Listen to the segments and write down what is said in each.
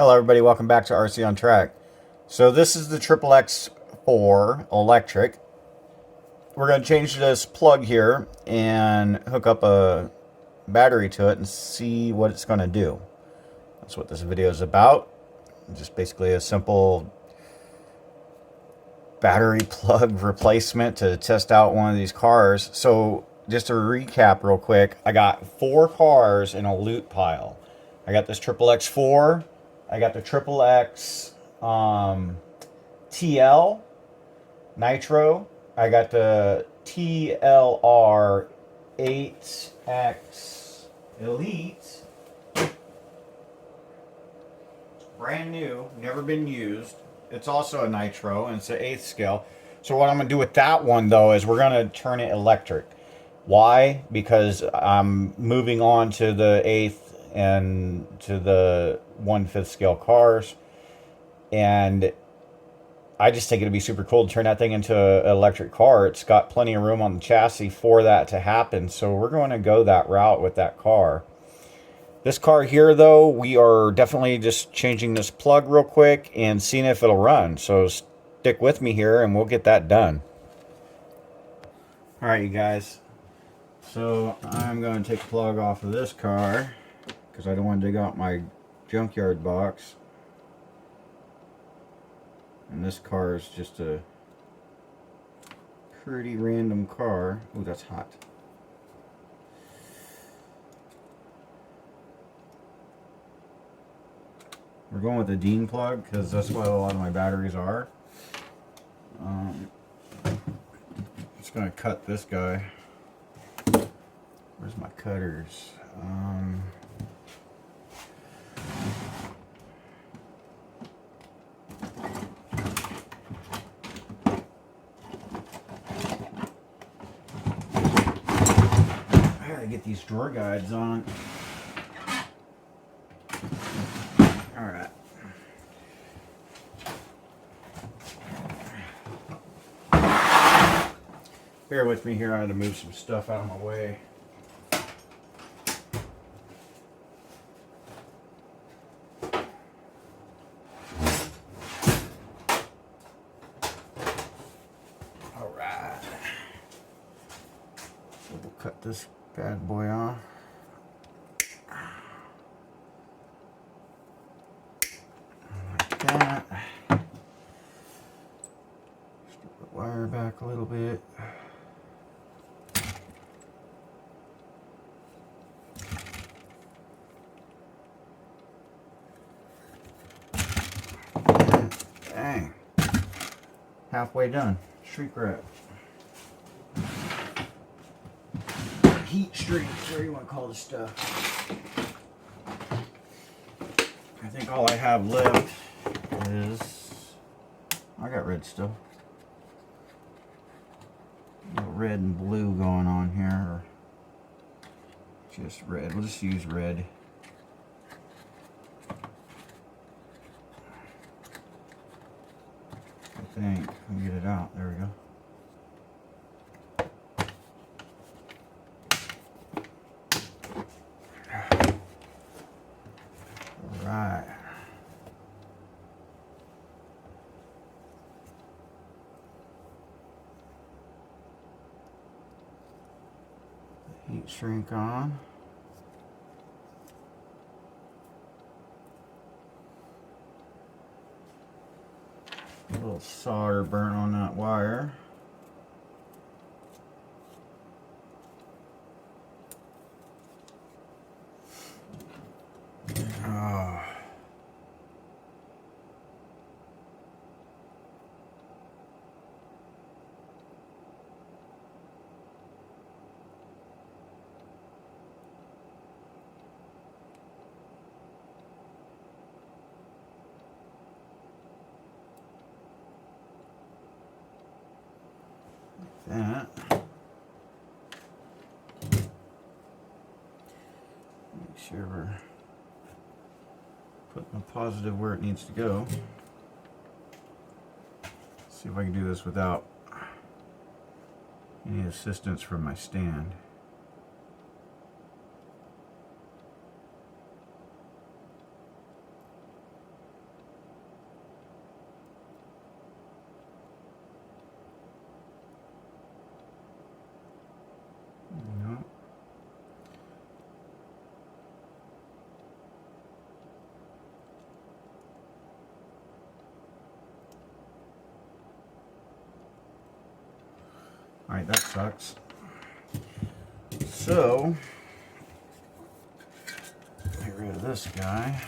Hello everybody, welcome back to RC on Track. So this is the XXX4 electric. We're going to change this plug here and hook up a battery to it and see what it's going to do. That's what this video is about. Just basically a simple battery plug replacement to test out one of these cars. So just to recap real quick, I got 4 cars in a loot pile. I got this XXX4. I got the XXX TL Nitro. I got the TLR 8X Elite. Brand new, never been used. It's also a Nitro, and it's an 8th scale. So what I'm going to do with that one, though, is we're going to turn it electric. Why? Because I'm moving on to the 8th and to the 1/5 scale cars, and I just think it'd be super cool to turn that thing into an electric car. It's got plenty of room on the chassis for that to happen, so we're going to go that route with that car. This car here, though, we are definitely just changing this plug real quick and seeing if it'll run. So stick with me here and we'll get that done. Alright, you guys. So I'm going to take the plug off of this car because I don't want to dig out my junkyard box. And this car is just a pretty random car. Ooh, that's hot. We're going with the Dean plug because that's what a lot of my batteries are. Just going to cut this guy. Where's my cutters? I gotta get these drawer guides on. Alright. Bear with me here, I had to move some stuff out of my way. Alright. So we'll cut this bad boy off. That. Strip the wire back a little bit. Dang. Halfway done. Shrink wrap. Heat shrink, whatever you want to call this stuff. I think all I have left is, I got red stuff. A little red and blue going on here, or just red. We'll just use red. I think. Let me get it out. There we go. Alright. Heat shrink on. A little solder burnt on that wire. Oh. That. Make sure we're putting the positive where it needs to go. See if I can do this without any assistance from my stand. Alright, that sucks. So, get rid of this guy.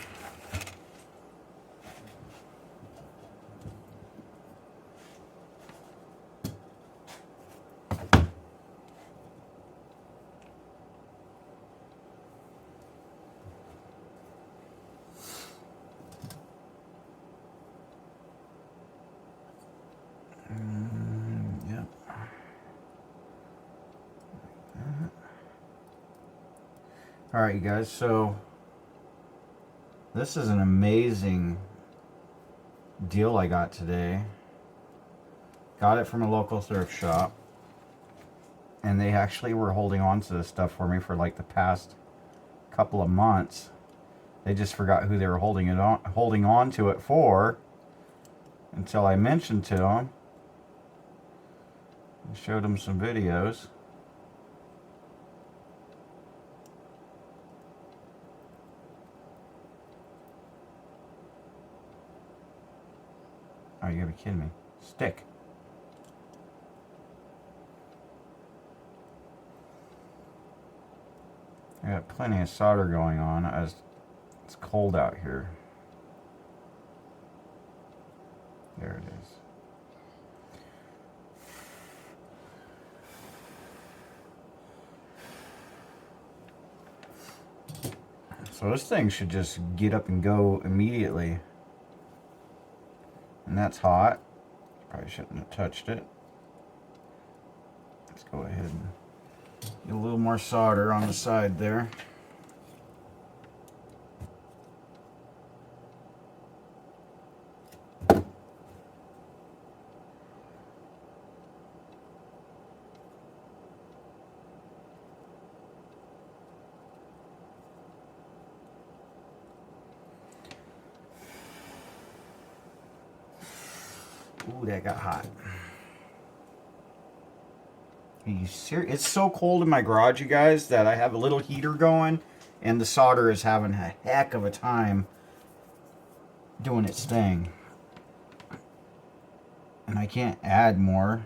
Yep. Alright, you guys, so this is an amazing deal I got today. Got it from a local thrift shop. And they actually were holding on to this stuff for me for like the past couple of months. They just forgot who they were holding on to it for until I mentioned to them. I showed them some videos. Oh, you gotta be kidding me. Stick. I got plenty of solder going on as it's cold out here. There it is. So this thing should just get up and go immediately. And that's hot. Probably shouldn't have touched it. Let's go ahead and get a little more solder on the side there. Ooh, that got hot. Are you serious? It's so cold in my garage, you guys, that I have a little heater going, and the solder is having a heck of a time doing its thing. And I can't add more.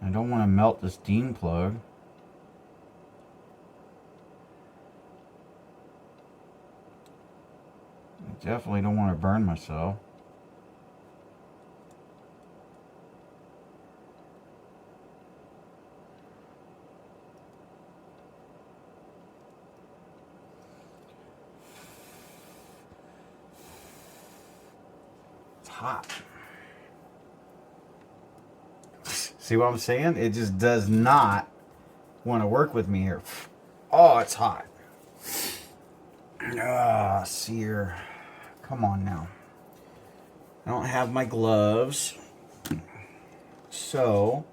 I don't want to melt this Dean plug. I definitely don't want to burn myself. It's hot. See what I'm saying? It just does not want to work with me here. Oh, it's hot. Ah, sear. Come on now. I don't have my gloves. So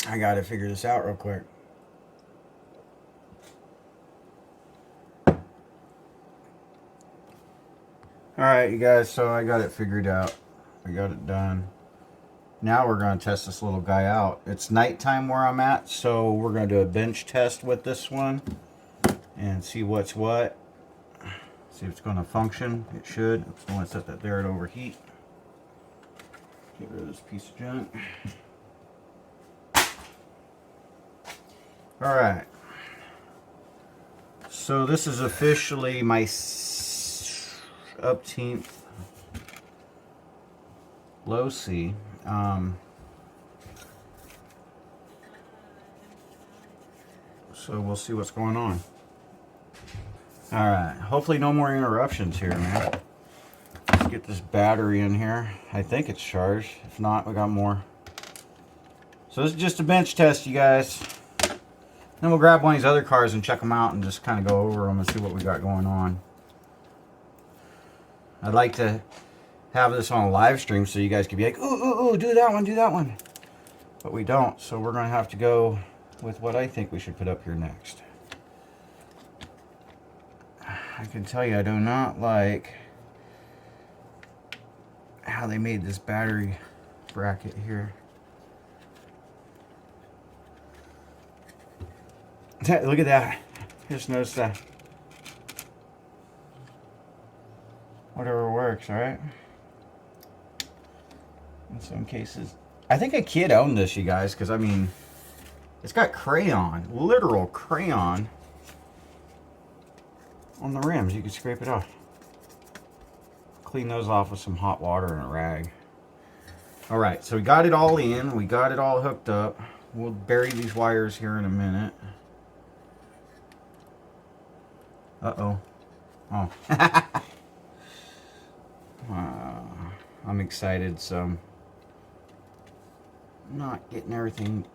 I gotta figure this out real quick. Alright, you guys, so I got it figured out. I got it done. Now we're going to test this little guy out. It's nighttime where I'm at, so we're going to do a bench test with this one and see what's what. See if it's going to function. It should. I'm going to set that there to overheat. Get rid of this piece of junk. Alright. So this is officially my upteenth losi. So we'll see what's going on. Alright, hopefully no more interruptions here, man. Let's get this battery in here. I think it's charged. If not, we got more. So this is just a bench test, you guys. Then we'll grab one of these other cars and check them out and just kind of go over them and see what we got going on. I'd like to have this on a live stream so you guys could be like, ooh, ooh, ooh, do that one, do that one. But we don't, so we're going to have to go with what I think we should put up here next. I can tell you I do not like how they made this battery bracket here. Look at that. Just noticed that. Whatever works, right? In some cases. I think a kid owned this, you guys, because I mean, it's got crayon, literal crayon on the rims. You can scrape it off. Clean those off with some hot water and a rag. All right, so we got it all in. We got it all hooked up. We'll bury these wires here in a minute. Uh-oh. Oh. I'm excited, so I'm not getting everything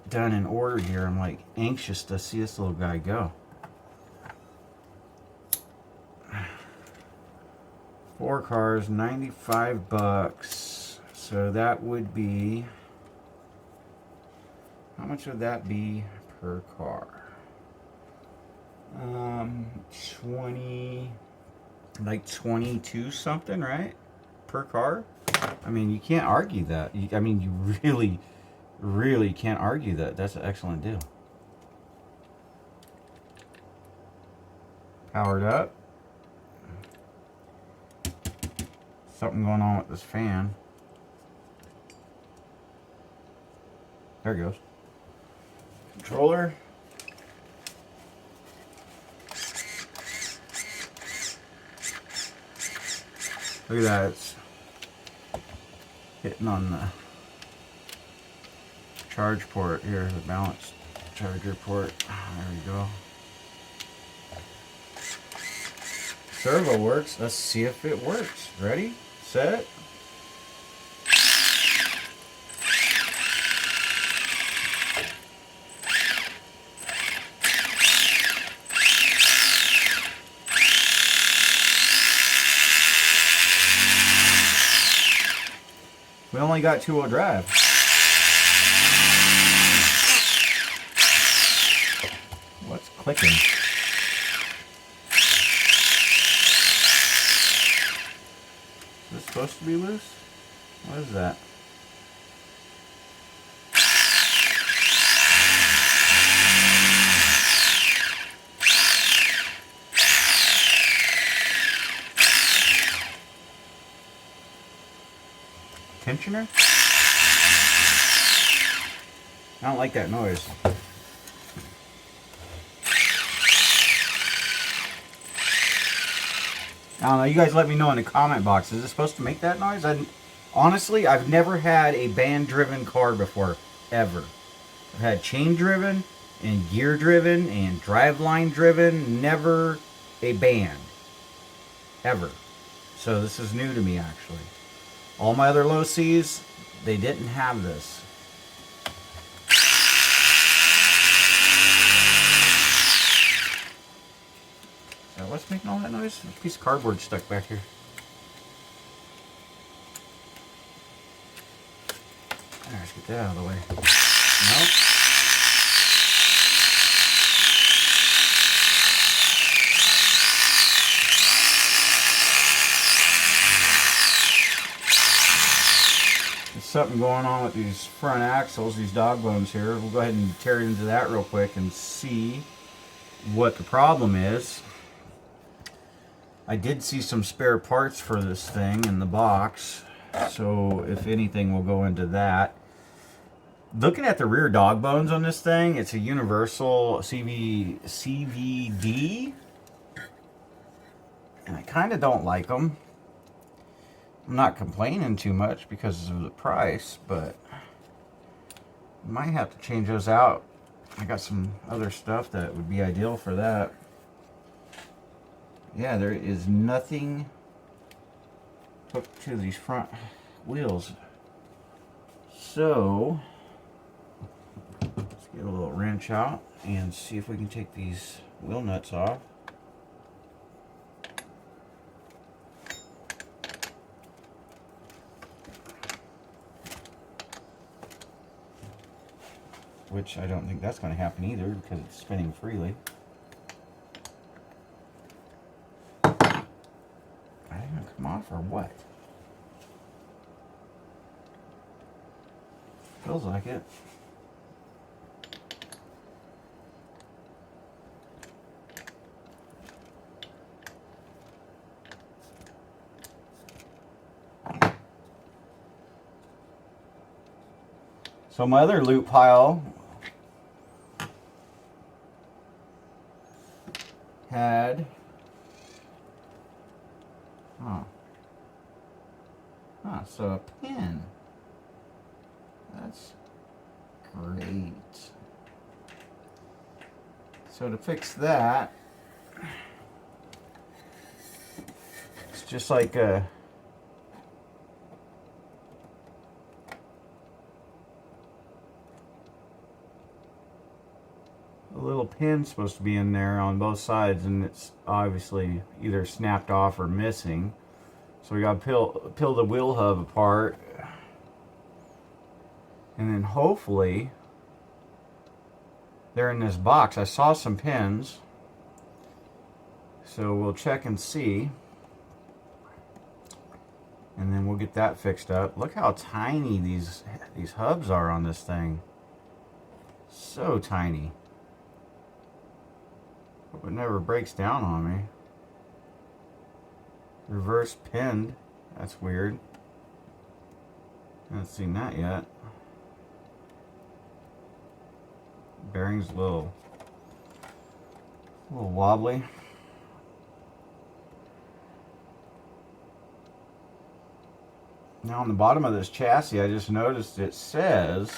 done in order here. I'm like anxious to see this little guy go. 4 cars, 95 bucks. So that would be, how much would that be per car? 20, like 22 something, right? Per car? I mean, you can't argue that. I mean, you really can't argue that. That's an excellent deal. Powered up. Something going on with this fan. There it goes. Controller. Look at that. It's hitting on the charge port here, the balance charger port. There we go. Servo works. Let's see if it works. Ready? Set. We only got 2-wheel drive. What's clicking? Is this supposed to be loose? What is that? Tensioner? I don't like that noise. I don't know, you guys let me know in the comment box. Is it supposed to make that noise? Honestly, I've never had a band-driven car before, ever. I've had chain-driven, and gear-driven, and driveline-driven, never a band. Ever. So this is new to me, actually. All my other losis, they didn't have this. So what's making all that noise? There's a piece of cardboard stuck back here. Let's get that out of the way. Nope. There's something going on with these front axles, these dog bones here. We'll go ahead and tear into that real quick and see what the problem is. I did see some spare parts for this thing in the box, so if anything, we'll go into that. Looking at the rear dog bones on this thing, it's a universal CVD, and I kind of don't like them. I'm not complaining too much because of the price, but I might have to change those out. I got some other stuff that would be ideal for that. Yeah, there is nothing hooked to these front wheels. So, let's get a little wrench out and see if we can take these wheel nuts off. Which I don't think that's going to happen either because it's spinning freely. Are they going to come off or what? Feels like it. So my other loop pile had, so a pin. That's great. So to fix that, it's just like a little pin supposed to be in there on both sides, and it's obviously either snapped off or missing. So we got to peel the wheel hub apart, and then hopefully they're in this box. I saw some pins, so we'll check and see, and then we'll get that fixed up. Look how tiny these hubs are on this thing. So tiny. Hope it never breaks down on me. Reverse pinned. That's weird. I haven't seen that yet. Bearing's a little wobbly. Now on the bottom of this chassis, I just noticed it says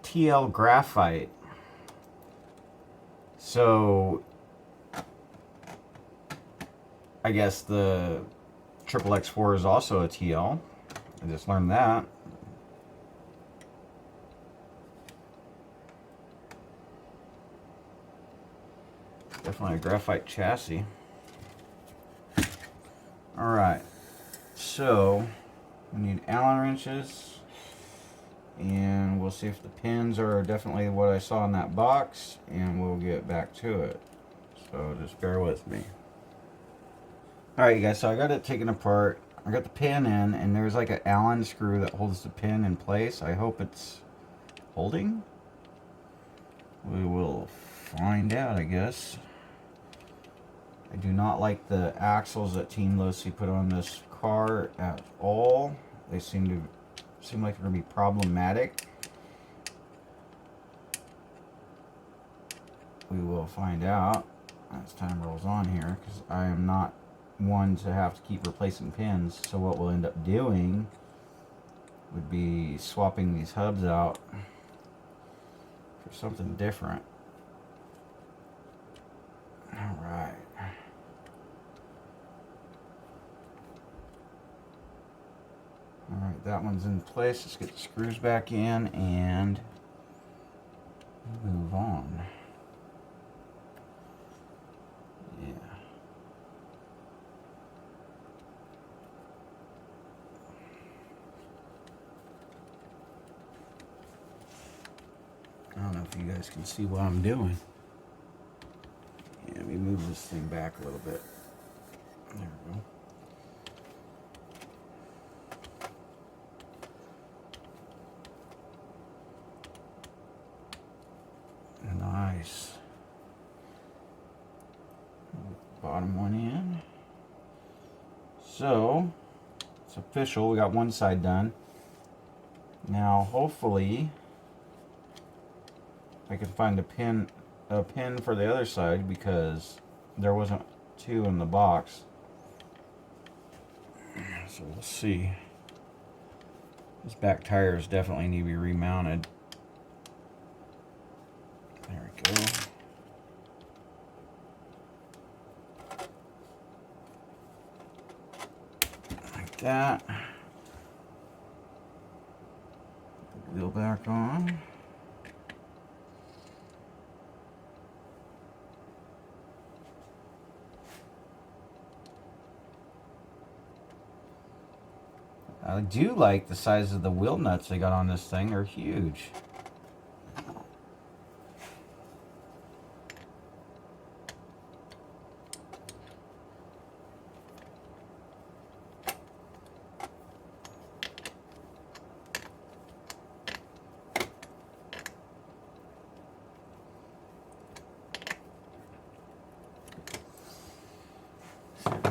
TL graphite. So I guess the XXX4 is also a TL. I just learned that. Definitely a graphite chassis. Alright, so we need Allen wrenches, and we'll see if the pins are definitely what I saw in that box, and we'll get back to it. So just bear with me. Alright, you guys, so I got it taken apart. I got the pin in, and there's like an Allen screw that holds the pin in place. I hope it's holding. We will find out, I guess. I do not like the axles that Team Losi put on this car at all. They seem like they're going to be problematic. We will find out as time rolls on here, because I am not one to have to keep replacing pins. So what we'll end up doing would be swapping these hubs out for something different. Alright. Alright, that one's in place. Let's get the screws back in and move on. Yeah. I don't know if you guys can see what I'm doing. Yeah, let me move this thing back a little bit. There we go. Nice. Bottom one in. So, it's official. We got one side done. Now, hopefully, I can find a pin for the other side, because there wasn't two in the box. So we'll see. These back tires definitely need to be remounted. There we go. Like that. Wheel back on. I do like the size of the wheel nuts they got on this thing. They're huge.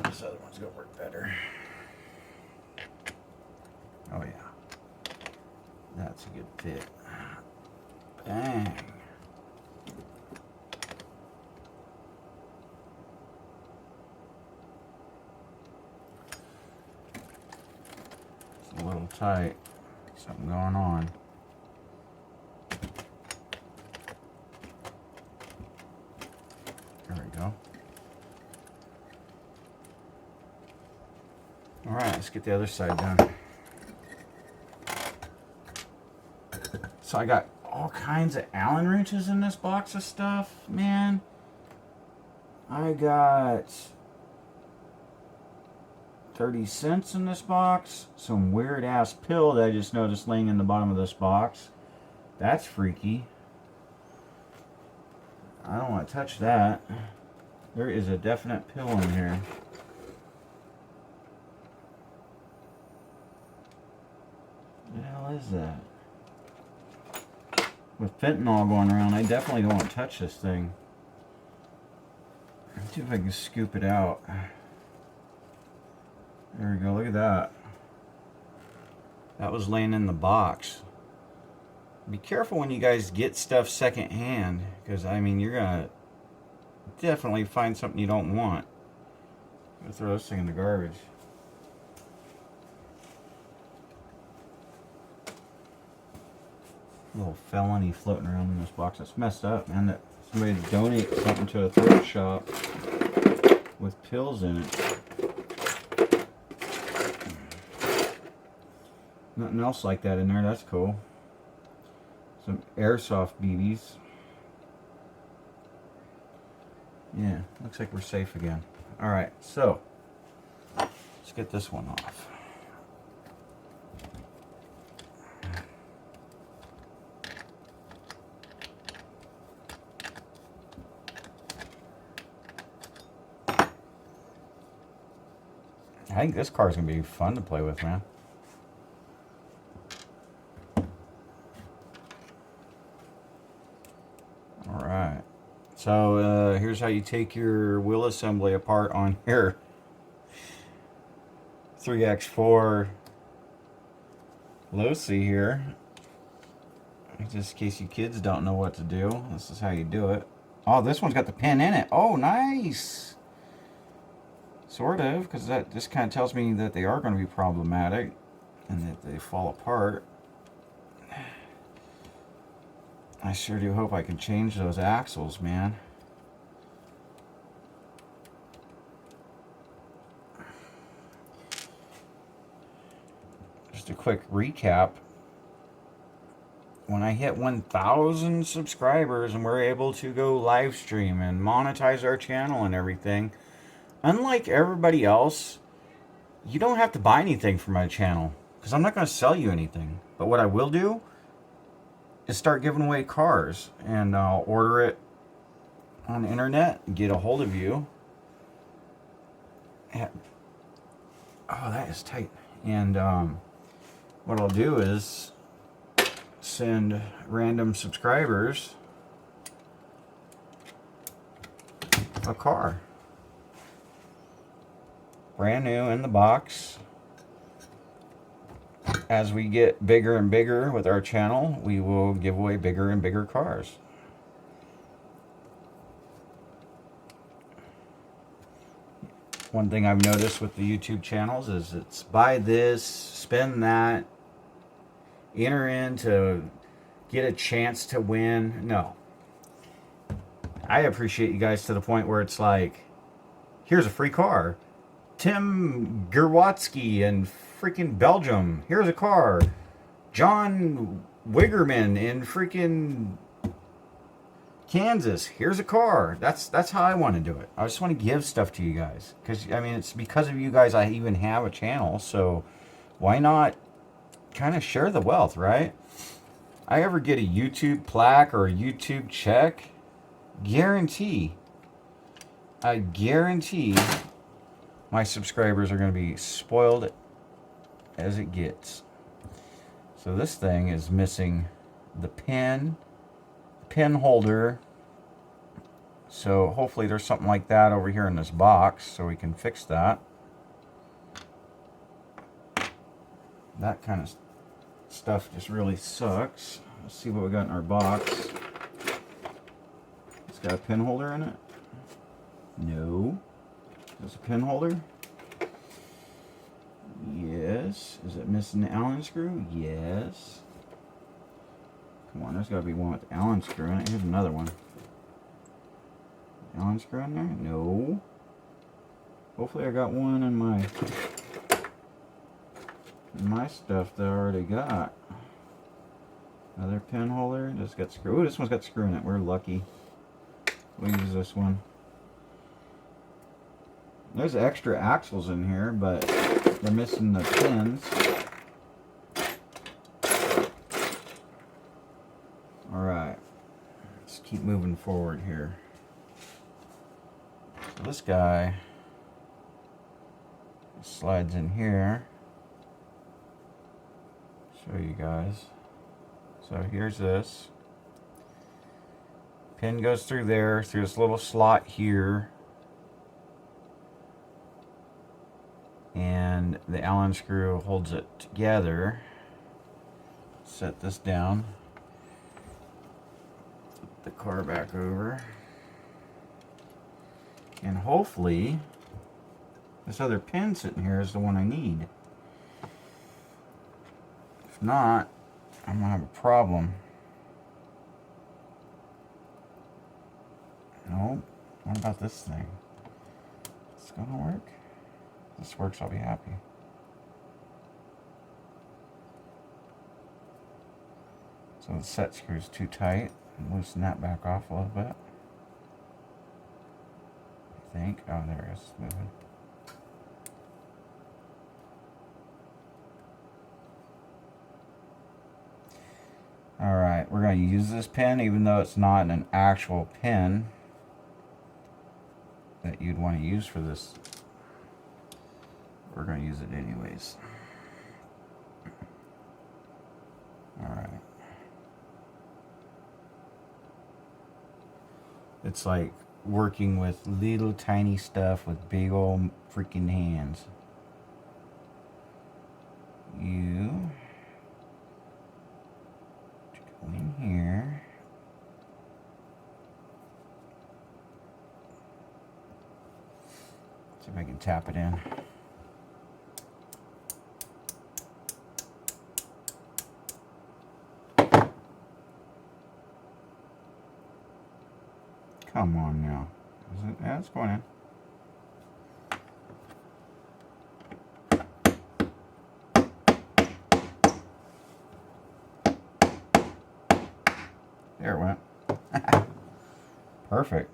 This other one's gonna work better. Oh yeah, that's That's a good fit. Bang. It's a little tight. Something going on. There we go. Alright, let's get the other side done. So I got all kinds of Allen wrenches in this box of stuff, man. I got 30 cents in this box. Some weird ass pill that I just noticed laying in the bottom of this box. That's freaky. I don't want to touch that. There is a definite pill in here. What the hell is that? With fentanyl going around, I definitely don't want to touch this thing. Let's see if I can scoop it out. There we go, look at that. That was laying in the box. Be careful when you guys get stuff secondhand, because I mean, you're gonna definitely find something you don't want. I'm gonna throw this thing in the garbage. A little felony floating around in this box. That's messed up, man. That somebody donate something to a thrift shop with pills in it. Nothing else like that in there. That's cool. Some airsoft BBs. Yeah, looks like we're safe again. Alright, so let's get this one off. I think this car is going to be fun to play with, man. Alright. So, here's how you take your wheel assembly apart on your XXX4 losi here. Just in case you kids don't know what to do, this is how you do it. Oh, this one's got the pin in it. Oh, nice! Sort of, because that just kind of tells me that they are going to be problematic and that they fall apart. I sure do hope I can change those axles, man. Just a quick recap. When I hit 1,000 subscribers and we're able to go live stream and monetize our channel and everything, unlike everybody else, you don't have to buy anything from my channel because I'm not going to sell you anything. But what I will do is start giving away cars, and I'll order it on the internet, get a hold of you. Oh, that is tight. And what I'll do is send random subscribers a car. Brand new in the box. As we get bigger and bigger with our channel, we will give away bigger and bigger cars. One thing I've noticed with the YouTube channels is it's buy this, spend that, enter in to get a chance to win. No. I appreciate you guys to the point where it's like, here's a free car. Tim Gerwatsky in freaking Belgium. Here's a car. John Wiggerman in freaking Kansas. Here's a car. That's how I want to do it. I just want to give stuff to you guys. Because, I mean, it's because of you guys I even have a channel. So, why not kind of share the wealth, right? I ever get a YouTube plaque or a YouTube check, I guarantee my subscribers are going to be spoiled as it gets. So this thing is missing the pin holder. So hopefully there's something like that over here in this box so we can fix that. That kind of stuff just really sucks. Let's see what we got in our box. It's got a pin holder in it. No. There's a pin holder. Yes. Is it missing the Allen screw? Yes. Come on, there's got to be one with the Allen screw in it. Here's another one. Allen screw in there? No. Hopefully I got one in my stuff that I already got. Another pin holder. Just got screw. Ooh, this one's got screw in it. We're lucky. We'll use this one. There's extra axles in here, but they're missing the pins. Alright. Let's keep moving forward here. So this guy slides in here. Show you guys. So here's this. Pin goes through there, through this little slot here. And the Allen screw holds it together. Set this down. Flip the car back over. And hopefully, this other pin sitting here is the one I need. If not, I'm gonna have a problem. No, what about this thing? It's gonna work? If this works, I'll be happy. So the set screw's too tight. Loosen that back off a little bit. I think. Oh, there it is. It's moving. Alright, we're going to use this pin even though it's not an actual pin that you'd want to use for this. We're going to use it anyways. Alright. It's like working with little tiny stuff with big old freaking hands. You go in here. See if I can tap it in. Come on now. Is it? Yeah, it's going in. There it went. Perfect.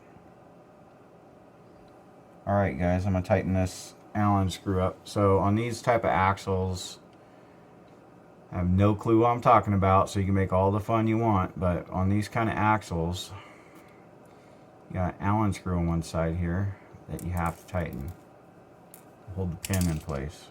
Alright guys, I'm going to tighten this Allen screw up. So on these type of axles, I have no clue what I'm talking about, so you can make all the fun you want, but on these kind of axles, you got an Allen screw on one side here that you have to tighten to hold the pin in place.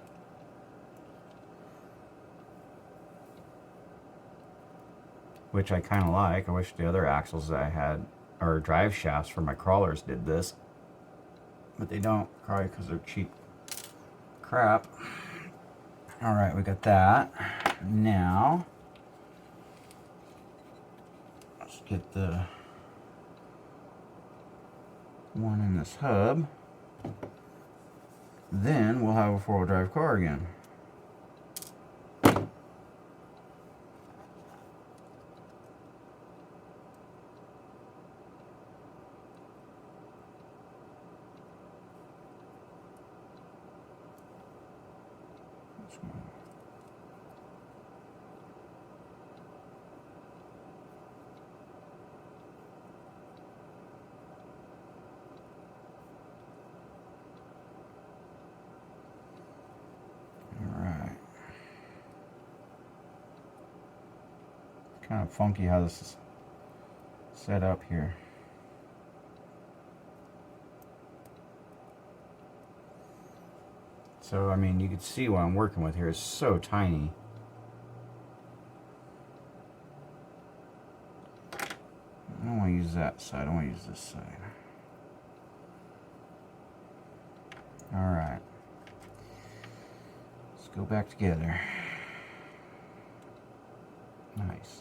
Which I kind of like. I wish the other axles that I had, or drive shafts for my crawlers, did this. But they don't, probably because they're cheap crap. Alright, we got that. Now, let's get the one in this hub. Then we'll have a four-wheel drive car again. Kind of funky how this is set up here. So I mean, you can see what I'm working with here is so tiny. I don't want to use that side, I want to use this side. Alright. Let's go back together. Nice.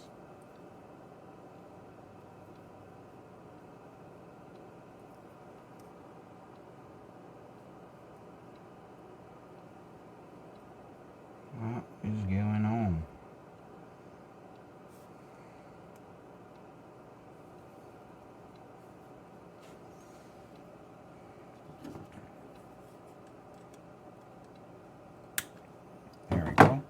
What is going on? There we go.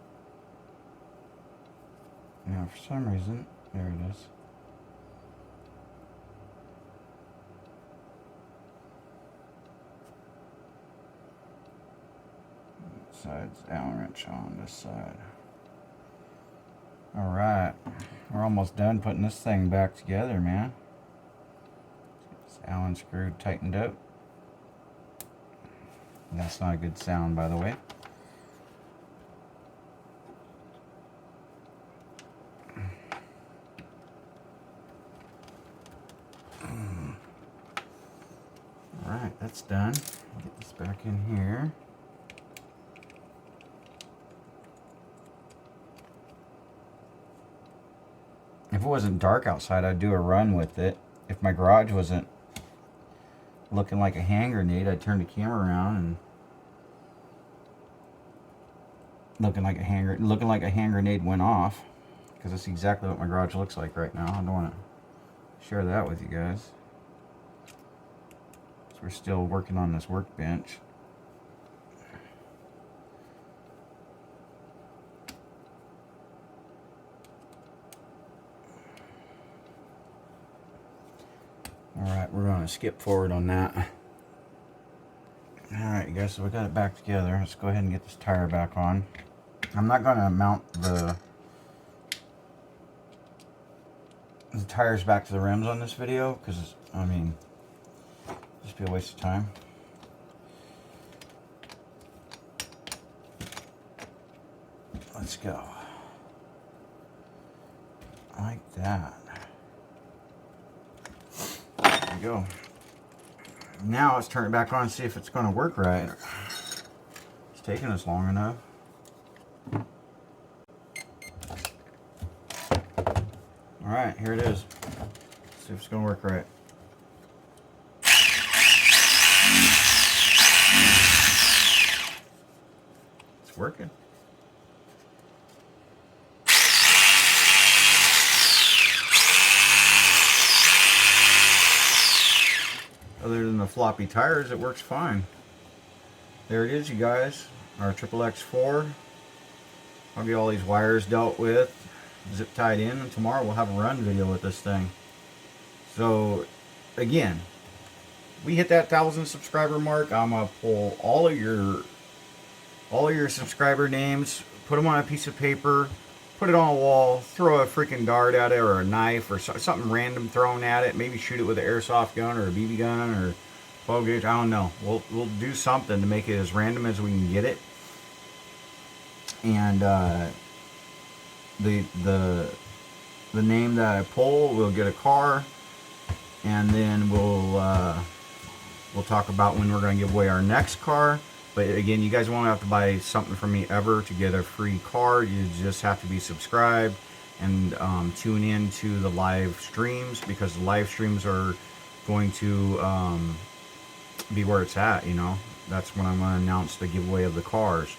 Now for some reason, there it is. Side's Allen wrench on this side. Alright, we're almost done putting this thing back together, man. This Allen screw tightened up. That's not a good sound, by the way. Alright, that's done. Get this back in here. If it wasn't dark outside, I'd do a run with it. If my garage wasn't looking like a hand grenade, I'd turn the camera around and looking like a hand grenade went off, because that's exactly what my garage looks like right now. I don't want to share that with you guys. So we're still working on this workbench. Alright, we're going to skip forward on that. Alright, you guys, so we got it back together. Let's go ahead and get this tire back on. I'm not going to mount the tires back to the rims on this video, because, I mean, just be a waste of time. Let's go. Like that. There we go. Now let's turn it back on and see if it's going to work right. It's taking us long enough. Alright, here it is. Let's see if it's going to work right. It's working. Other than the floppy tires, it works fine. There it is, you guys. Our XXX4. I'll get all these wires dealt with, zip tied in, and tomorrow we'll have a run video with this thing. So, again, we hit that 1,000 subscriber mark. I'm gonna pull all of your subscriber names, put them on a piece of paper, put it on a wall, throw a freaking dart at it, or a knife, or something random thrown at it. Maybe shoot it with an airsoft gun or a BB gun or 12 gauge. I don't know. We'll do something to make it as random as we can get it. And the name that I pull, we'll get a car, and then we'll talk about when we're going to give away our next car. But again, you guys won't have to buy something from me ever to get a free car. You just have to be subscribed and tune in to the live streams, because the live streams are going to be where it's at, you know. That's when I'm going to announce the giveaway of the cars.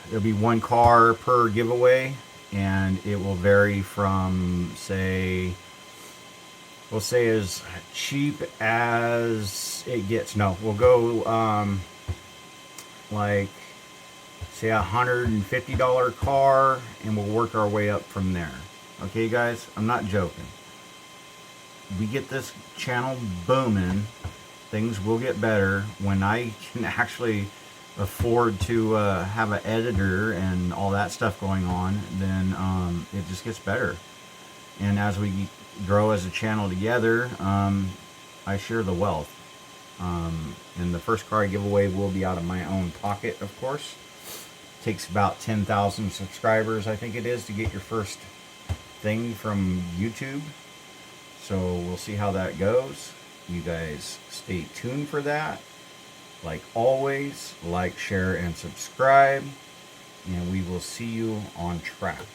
There'll be one car per giveaway, and it will vary from, say, we'll say as cheap as it gets. No, we'll go like, say, $150 car, and we'll work our way up from there. Okay, guys, I'm not joking. We get this channel booming, things will get better when I can actually afford to have an editor and all that stuff going on. Then it just gets better. And as we grow as a channel together, I share the wealth. And the first car giveaway will be out of my own pocket, of course. It takes about 10,000 subscribers, I think it is, to get your first thing from YouTube. So we'll see how that goes. You guys stay tuned for that. Like always, like, share, and subscribe. And we will see you on track.